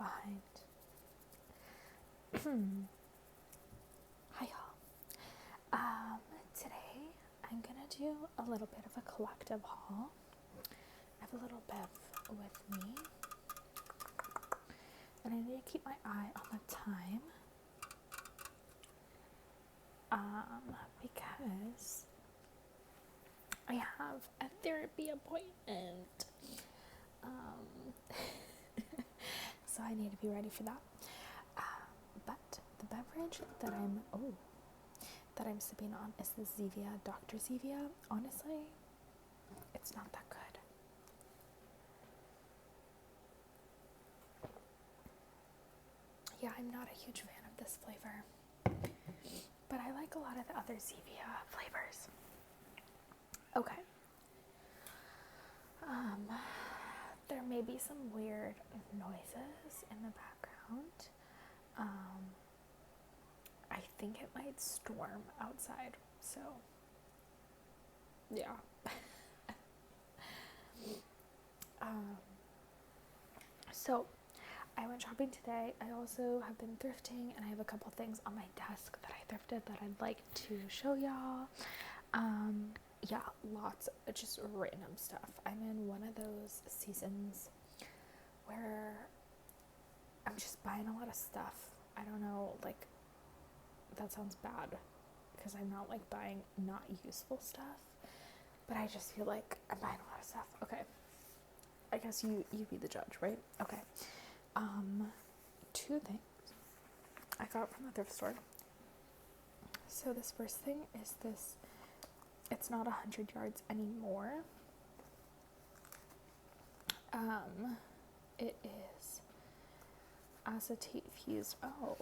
behind. Hi y'all. Today I'm gonna do a little bit of a collective haul. I have a little bev with me, and I need to keep my eye on the time, because I have a therapy appointment. So I need to be ready for that. But the beverage that I'm sipping on is the Zevia, Dr. Zevia. Honestly, it's not that good. Yeah, I'm not a huge fan of this flavor, but I like a lot of the other Zevia flavors. Okay. There may be some weird noises in the background. I think it might storm outside, so yeah. So I went shopping today. I also have been thrifting, and I have a couple things on my desk that I thrifted that I'd like to show y'all. Yeah, lots of just random stuff. I'm in one of those seasons where I'm just buying a lot of stuff. I don't know, like, that sounds bad because I'm not like buying not useful stuff, but I just feel like I'm buying a lot of stuff. Okay, I guess you be the judge, right? Okay. Two things I got from the thrift store. So this first thing is this. It's not 100 yards anymore. It is acetate fused. Oh,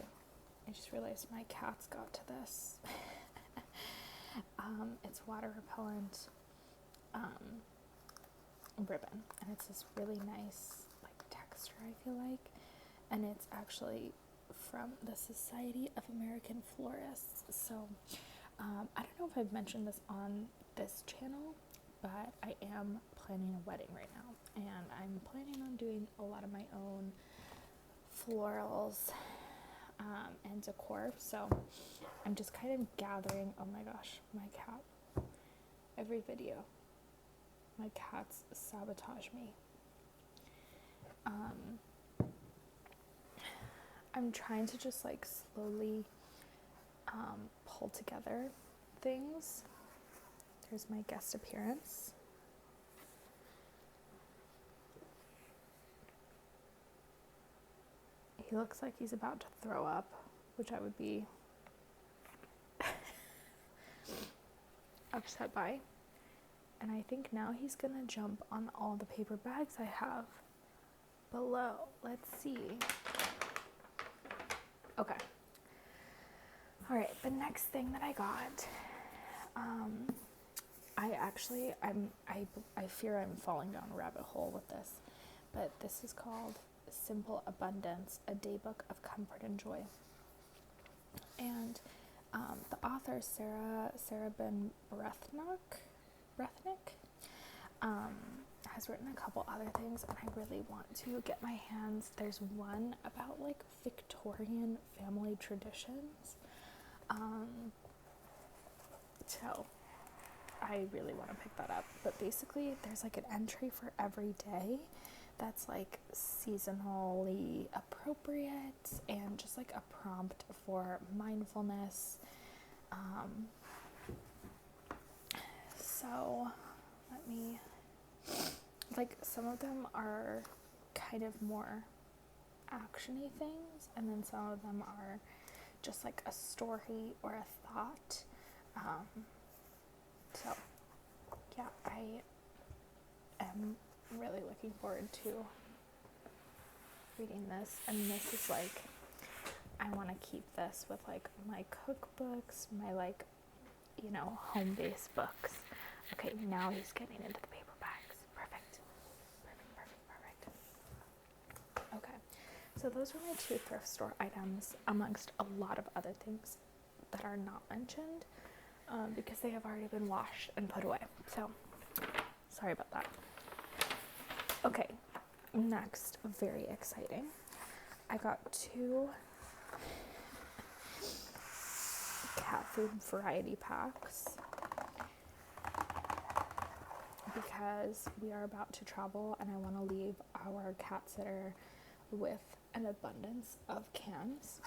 I just realized my cats got to this. It's water repellent ribbon, and it's this really nice like texture, I feel like, and it's actually from the Society of American Florists. So I don't know if I've mentioned this on this channel, but I am planning a wedding right now, and I'm planning on doing a lot of my own florals and decor. So I'm just kind of gathering. Oh my gosh, my cat. Every video, my cats sabotage me. I'm trying to just like slowly pull together things. There's my guest appearance. He looks like he's about to throw up, which I would be upset by. And I think now he's gonna jump on all the paper bags I have below. Let's see. Okay. All right, the next thing that I got, I fear I'm falling down a rabbit hole with this, but this is called Simple Abundance, a Daybook of Comfort and Joy. And the author, Sarah Ben Brethnick, has written a couple other things, and I really want to get my hands. There's one about like Victorian family traditions. So I really want to pick that up. But basically, there's like an entry for every day that's like seasonally appropriate and just like a prompt for mindfulness. So let me, like, some of them are kind of more actiony things, and then some of them are just like a story or a thought. So yeah, I am really looking forward to reading this. And this is like, I want to keep this with like my cookbooks, my like, you know, home-based books. Okay, now he's getting into the paper bags. Perfect. Okay, so those were my two thrift store items, amongst a lot of other things that are not mentioned, because they have already been washed and put away. So, sorry about that. Okay, next, very exciting. I got 2 cat food variety packs because we are about to travel and I want to leave our cat sitter with an abundance of cans.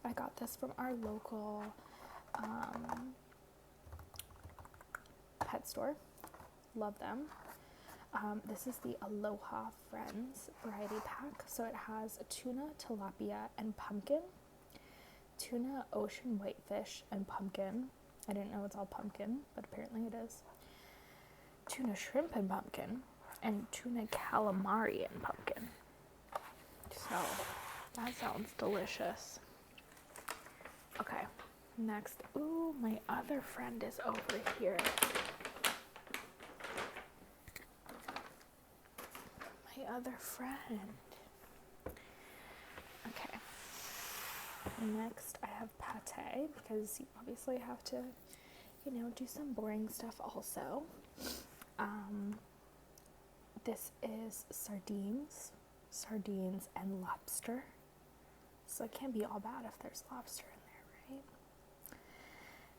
I got this from our local pet store. Love them. This is the Aloha Friends variety pack. So it has tuna, tilapia, and pumpkin. Tuna, ocean whitefish, and pumpkin. I didn't know it's all pumpkin, but apparently it is. Tuna, shrimp, and pumpkin. And tuna calamari and pumpkin. So that sounds delicious. Okay, next. Ooh, my other friend is over here. My other friend. Okay. Next, I have pate because you obviously have to, do some boring stuff also. This is sardines, and lobster. So it can't be all bad if there's lobster in there, right?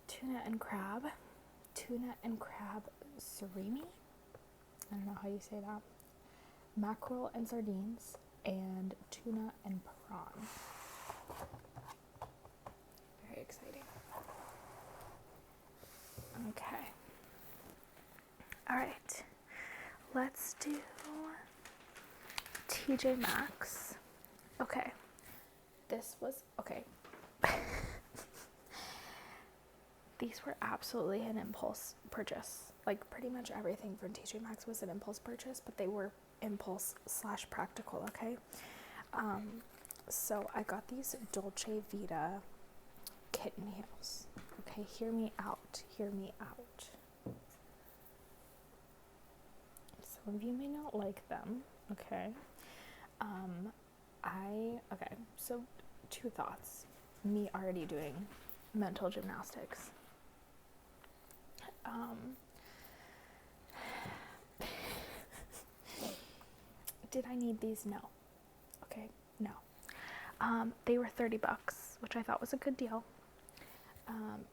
Tuna and crab surimi. I don't know how you say that. Mackerel and sardines, and tuna and prawn. Very exciting. Okay. All right. Let's do TJmaxx. Okay. This was, okay. These were absolutely an impulse purchase. Like pretty much everything from TJmaxx was an impulse purchase, but they were impulse / practical, okay? So I got these Dolce Vita kitten heels. Okay, hear me out. Some of you may not like them, okay? Okay, so 2 thoughts. Me already doing mental gymnastics. Did I need these? No. Okay, no. They were $30, which I thought was a good deal.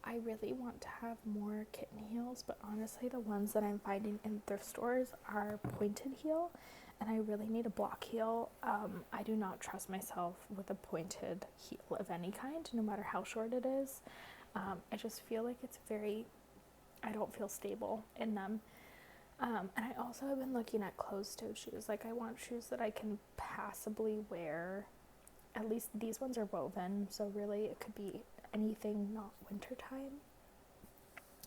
I really want to have more kitten heels, but honestly the ones that I'm finding in thrift stores are pointed heel, and I really need a block heel. I do not trust myself with a pointed heel of any kind, no matter how short it is. I just feel like I don't feel stable in them. And I also have been looking at closed-toed shoes. Like I want shoes that I can passably wear. At least these ones are woven, so really it could be anything not wintertime.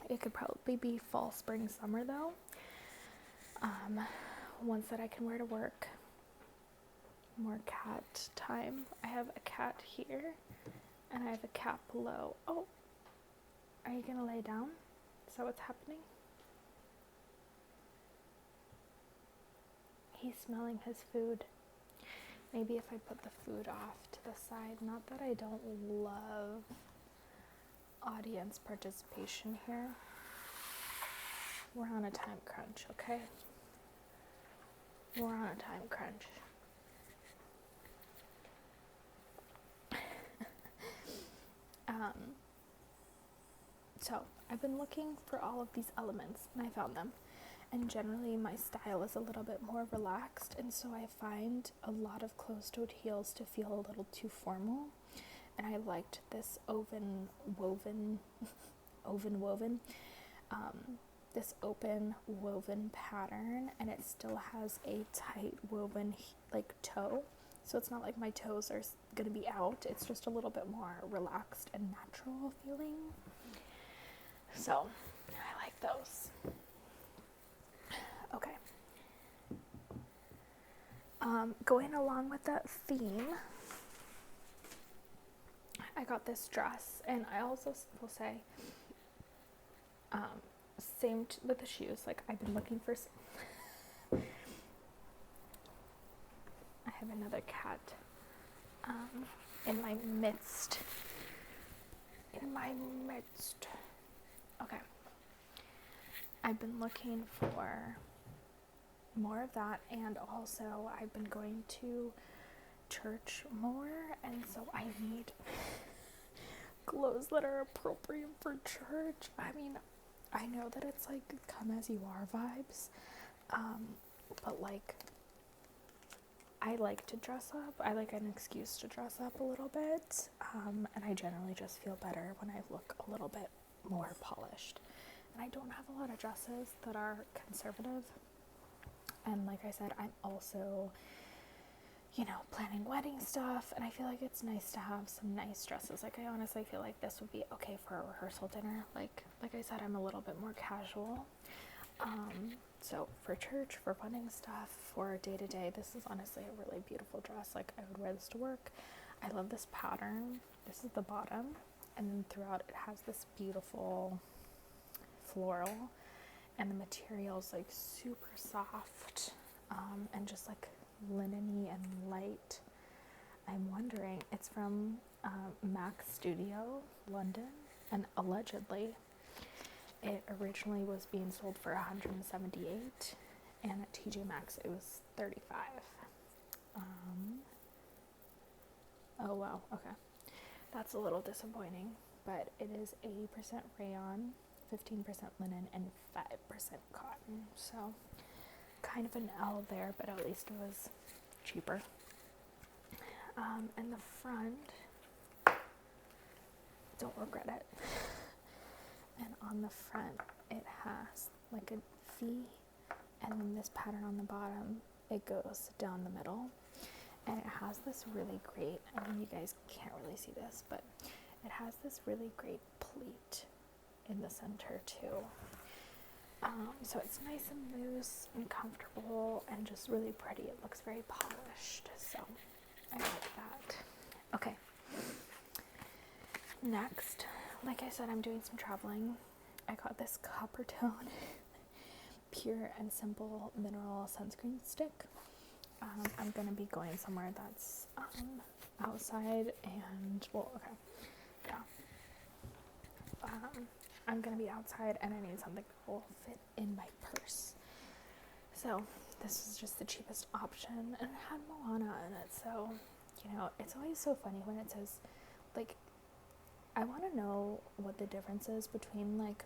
It could probably be fall, spring, summer though. Ones that I can wear to work. More cat time. I have a cat here and I have a cat below. Oh, are you gonna lay down? Is that what's happening? He's smelling his food. Maybe if I put the food off to the side. Not that I don't love audience participation here. We're on a time crunch, okay? We're on a time crunch. So I've been looking for all of these elements and I found them. And generally my style is a little bit more relaxed, and so I find a lot of closed-toed heels to feel a little too formal. And I liked this open woven pattern, and it still has a tight woven toe. So it's not like my toes are gonna be out. It's just a little bit more relaxed and natural feeling. So I like those. Okay. Going along with that theme, I got this dress, and I also will say, same with the shoes. Like I've been looking for. I have another cat in my midst. Okay. I've been looking for more of that, and also I've been going to church more, and so I need clothes that are appropriate for church. I mean, I know that it's like come as you are vibes, but like I like to dress up. I like an excuse to dress up a little bit, and I generally just feel better when I look a little bit more polished. And I don't have a lot of dresses that are conservative, and like I said, I'm also, you know, planning wedding stuff, and I feel like it's nice to have some nice dresses. Like I honestly feel like this would be okay for a rehearsal dinner. Like I said, I'm a little bit more casual. So for church, for wedding stuff, for day to day, this is honestly a really beautiful dress. Like I would wear this to work. I love this pattern. This is the bottom, and then throughout it has this beautiful floral, and the material's like super soft, and just like linen-y and light. I'm wondering, it's from Max Studio, London, and allegedly it originally was being sold for $178, and at TJmaxx it was $35. Oh wow, okay. That's a little disappointing, but it is 80% rayon, 15% linen, and 5% cotton. So kind of an L there, but at least it was cheaper. And the front, don't regret it. And on the front, it has like a V, and then this pattern on the bottom, it goes down the middle, and it has this really great, I mean, you guys can't really see this, but it has this really great pleat in the center too. So it's nice and loose and comfortable and just really pretty. It looks very polished, so I like that. Okay. Next, like I said, I'm doing some traveling. I got this copper tone pure and simple mineral sunscreen stick. I'm gonna be going somewhere that's outside, and well, okay, yeah. I'm gonna be outside, and I need something that will fit in my purse. So this is just the cheapest option, and it had Moana in it. So, you know, it's always so funny when it says, like, I want to know what the difference is between like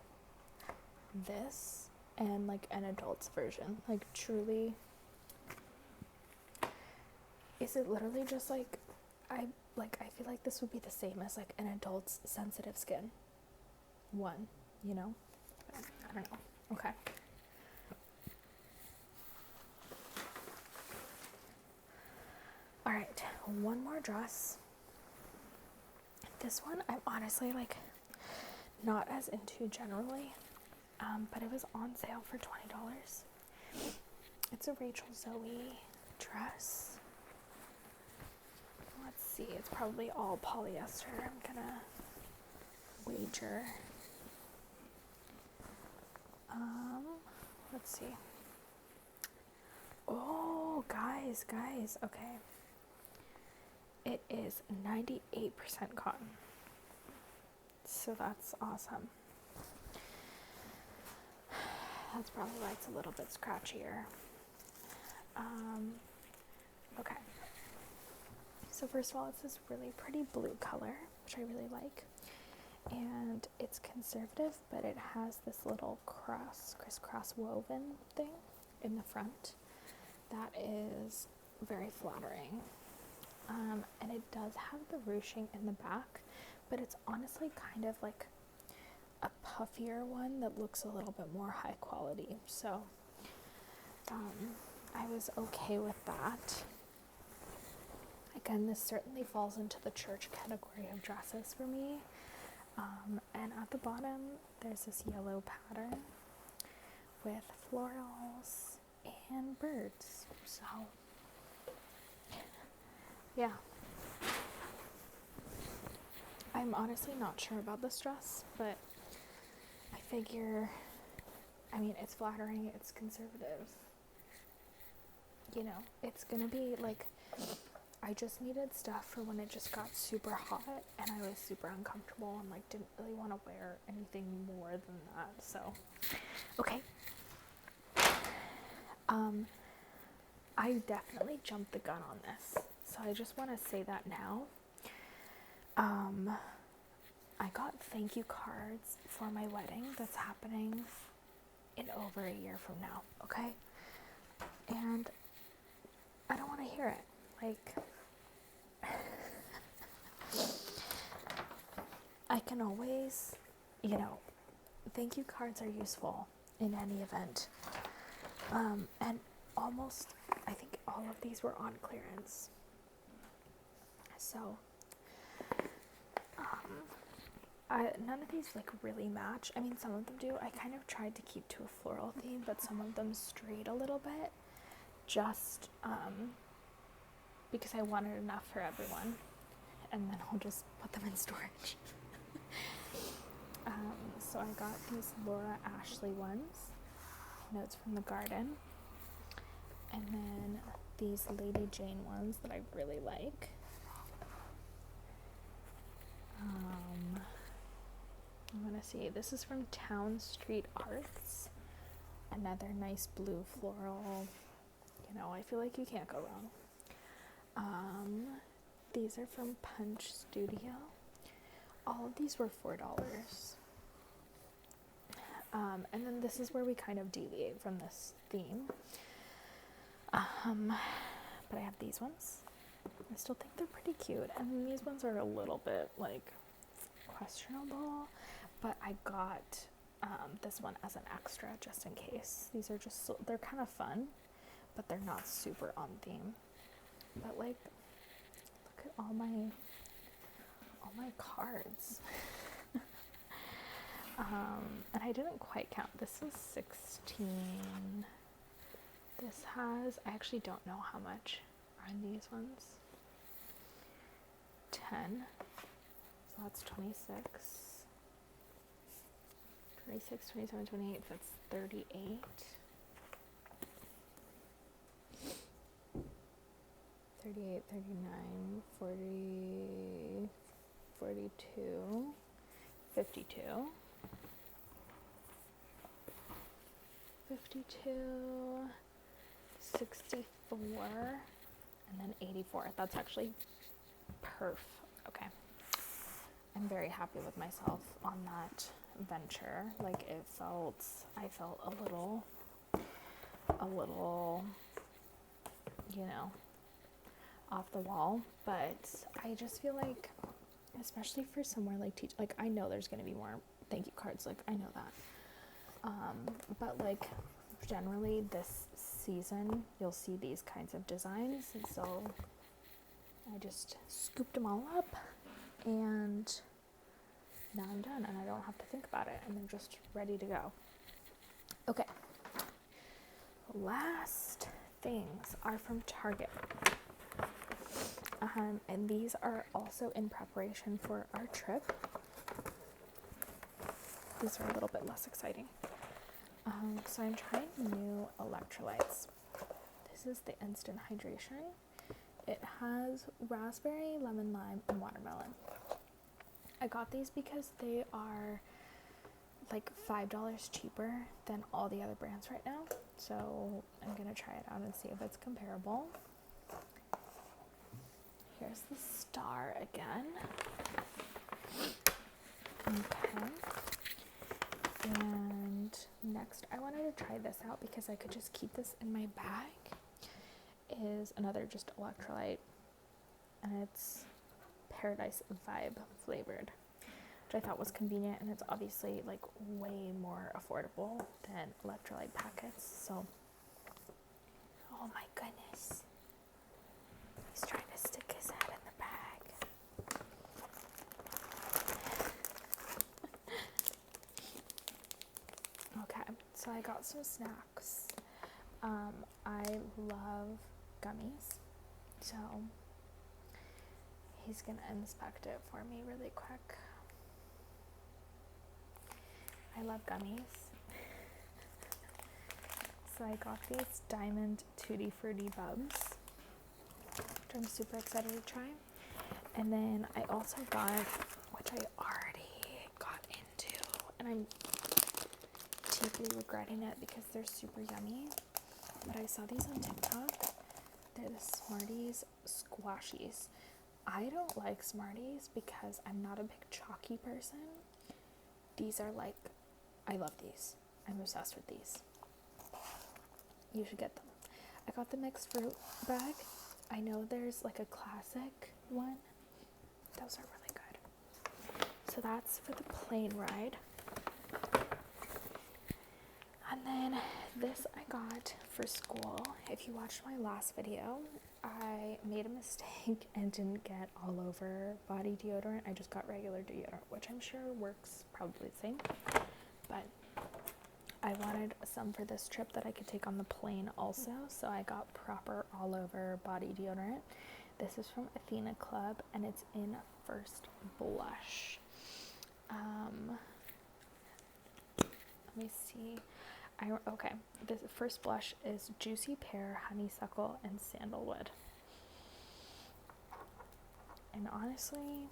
this and like an adult's version. Like, truly, is it literally just like I feel like this would be the same as like an adult's sensitive skin one, you know? I don't know. Okay. All right, one more dress. This one I'm honestly like not as into generally, but it was on sale for $20. It's a Rachel Zoe dress. Let's see, it's probably all polyester. I'm gonna wager. Let's see. Oh, guys, okay. It is 98% cotton. So that's awesome. That's probably why it's a little bit scratchier. Okay. So first of all, it's this really pretty blue color, which I really like. And it's conservative, but it has this little crisscross woven thing in the front that is very flattering. And it does have the ruching in the back, but it's honestly kind of like a puffier one that looks a little bit more high quality. So I was okay with that. Again, this certainly falls into the church category of dresses for me. And at the bottom, there's this yellow pattern with florals and birds. So, yeah. I'm honestly not sure about this dress, but I figure, I mean, it's flattering, it's conservative. You know, it's gonna be like, I just needed stuff for when it just got super hot and I was super uncomfortable and like didn't really want to wear anything more than that. So, okay. I definitely jumped the gun on this. so I just want to say that now. I got thank you cards for my wedding that's happening in over a year from now, okay? And I don't want to hear it. Like, I can always, thank you cards are useful in any event. And almost, I think all of these were on clearance. So, none of these like really match. I mean, some of them do. I kind of tried to keep to a floral theme, but some of them strayed a little bit, just because I wanted enough for everyone, and then I'll just put them in storage. So I got these Laura Ashley ones, Notes from the Garden, and then these Lady Jane ones that I really like. I'm gonna see, this is from Town Street Arts, another nice blue floral. I feel like you can't go wrong. These are from Punch Studio. All of these were $4. And then this is where we kind of deviate from this theme. But I have these ones. I still think they're pretty cute. And these ones are a little bit like questionable, but I got this one as an extra just in case. These are just, they're kind of fun, but they're not super on theme. But like, look at all my cards. And I didn't quite count. This is 16. This has, I actually don't know how much are in these ones. 10. So that's 26. 26, 27, 28, that's 38. 38, 39, 40, 42, 52, 52, 64, and then 84. That's actually perf. Okay. I'm very happy with myself on that venture. Like, I felt a little, off the wall, but I just feel like, especially for somewhere like I know there's going to be more thank you cards, like I know that, but like generally this season you'll see these kinds of designs, and so I just scooped them all up, and now I'm done and I don't have to think about it, and they're just ready to go. Okay, last things are from Target. And these are also in preparation for our trip. These are a little bit less exciting. So I'm trying new electrolytes. This is the instant hydration. It has raspberry, lemon, lime, and watermelon. I got these because they are like $5 cheaper than all the other brands right now. So I'm gonna try it out and see if it's comparable. Here's the star again. Okay. And next, I wanted to try this out because I could just keep this in my bag. Is another just electrolyte, and it's Paradise Vibe flavored, which I thought was convenient, and it's obviously like way more affordable than electrolyte packets. So, oh my goodness. He's trying to stick his head in the bag. Okay, so I got some snacks. I love gummies, so he's gonna inspect it for me really quick. I love gummies. So I got these Diamond Tutti Frutti Bubs, which I'm super excited to try. And then I also got, which I already got into, and I'm deeply regretting it because they're super yummy, but I saw these on TikTok, They're the Smarties Squashies. I don't like Smarties because I'm not a big chalky person. These are like, I love these. I'm obsessed with these. You should get them. I got the mixed fruit bag. I know there's like a classic one. Those are really good. So that's for the plane ride. And then this I got for school. If you watched my last video, I made a mistake and didn't get all over body deodorant. I just got regular deodorant, which I'm sure works probably the same. But I wanted some for this trip that I could take on the plane also, so I got proper all over body deodorant. This is from Athena Club and it's in First Blush. Let me see. Okay, this First Blush is Juicy Pear, Honeysuckle, and Sandalwood. And honestly,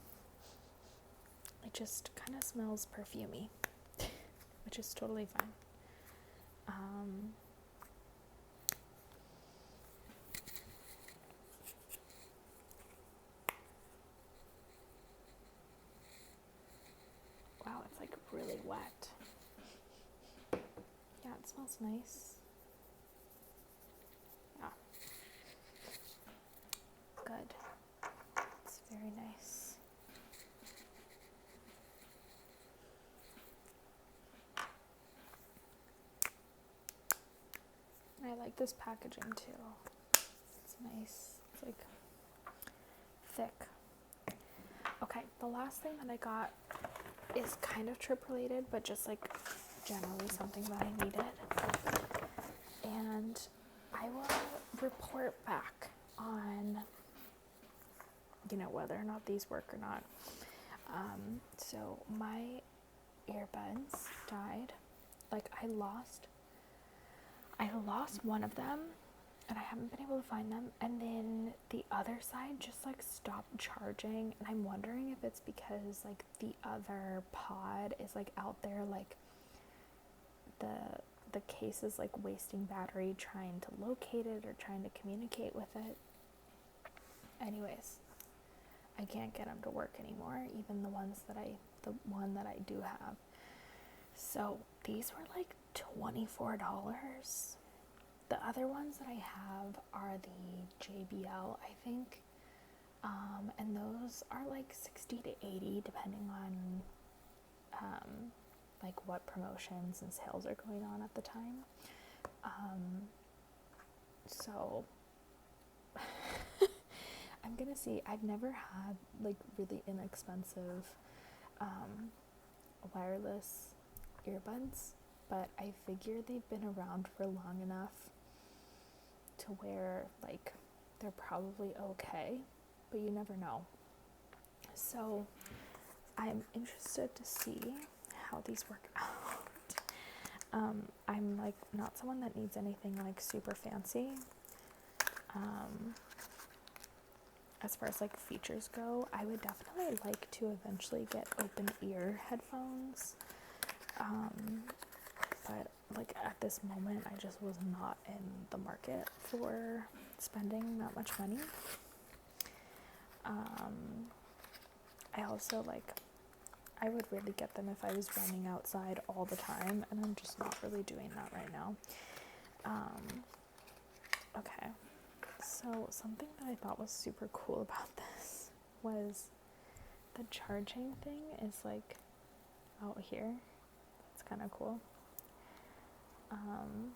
it just kind of smells perfumey, which is totally fine. Wow, it's like really wet. Yeah, it smells nice. Yeah. Good. It's very nice. I like this packaging too. It's nice. It's like thick. Okay, the last thing that I got is kind of trip related, but just like generally something that I needed. And I will report back on, whether or not these work or not. So my earbuds died. Like I lost one of them and I haven't been able to find them, and then the other side just like stopped charging, and I'm wondering if it's because like the other pod is like out there, like the case is like wasting battery trying to locate it or trying to communicate with it. Anyways, I can't get them to work anymore, even the one that I do have. So these were like $24. The other ones that I have are the JBL, I think, and those are like 60 to 80 depending on like what promotions and sales are going on at the time. So I'm gonna see. I've never had like really inexpensive wireless earbuds, but I figure they've been around for long enough to where like they're probably okay, but you never know. So I'm interested to see how these work out. I'm like not someone that needs anything like super fancy. As far as like features go, I would definitely like to eventually get open ear headphones. But like at this moment, I just was not in the market for spending that much money. I also I would really get them if I was running outside all the time, and I'm just not really doing that right now. Okay, so something that I thought was super cool about this was the charging thing is like out here. It's kind of cool. And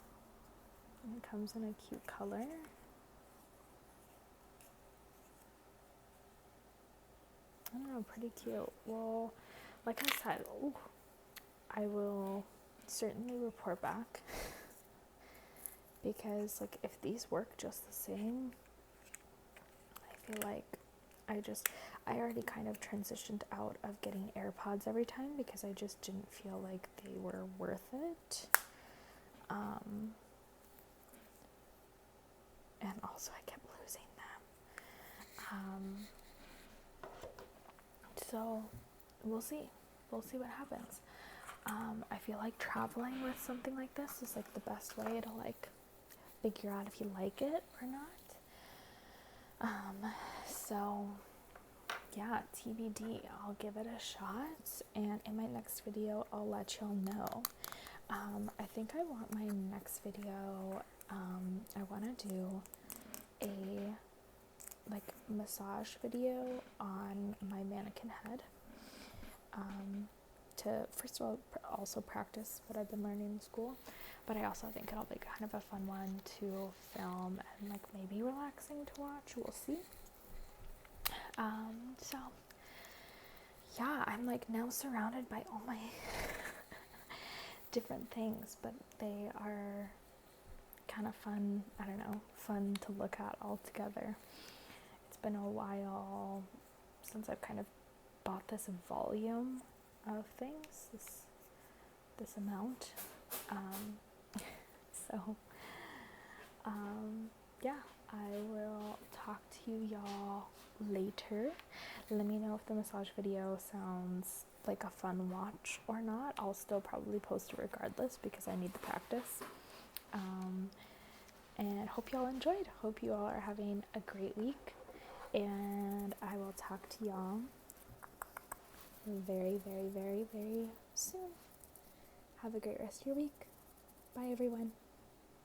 it comes in a cute color. I don't know, pretty cute. Well, like I said, I will certainly report back because like if these work just the same, I feel like I already kind of transitioned out of getting AirPods every time because I just didn't feel like they were worth it. And also I kept losing them. So we'll see what happens. I feel like traveling with something like this is like the best way to like figure out if you like it or not. So yeah, TBD, I'll give it a shot, and in my next video I'll let y'all know. I think I want my next video, I want to do a like massage video on my mannequin head, to first of all also practice what I've been learning in school, but I also think it'll be kind of a fun one to film and like maybe relaxing to watch. We'll see. So yeah, I'm like now surrounded by all my different things, but they are kind of fun, I don't know, fun to look at all together. It's been a while since I've kind of bought this volume of things, this amount. So yeah, I will talk to y'all later. Let me know if the massage video sounds like a fun watch or not. I'll still probably post it regardless because I need the practice. And hope y'all enjoyed. Hope you all are having a great week, and I will talk to y'all very, very, very, very soon. Have a great rest of your week. Bye, everyone.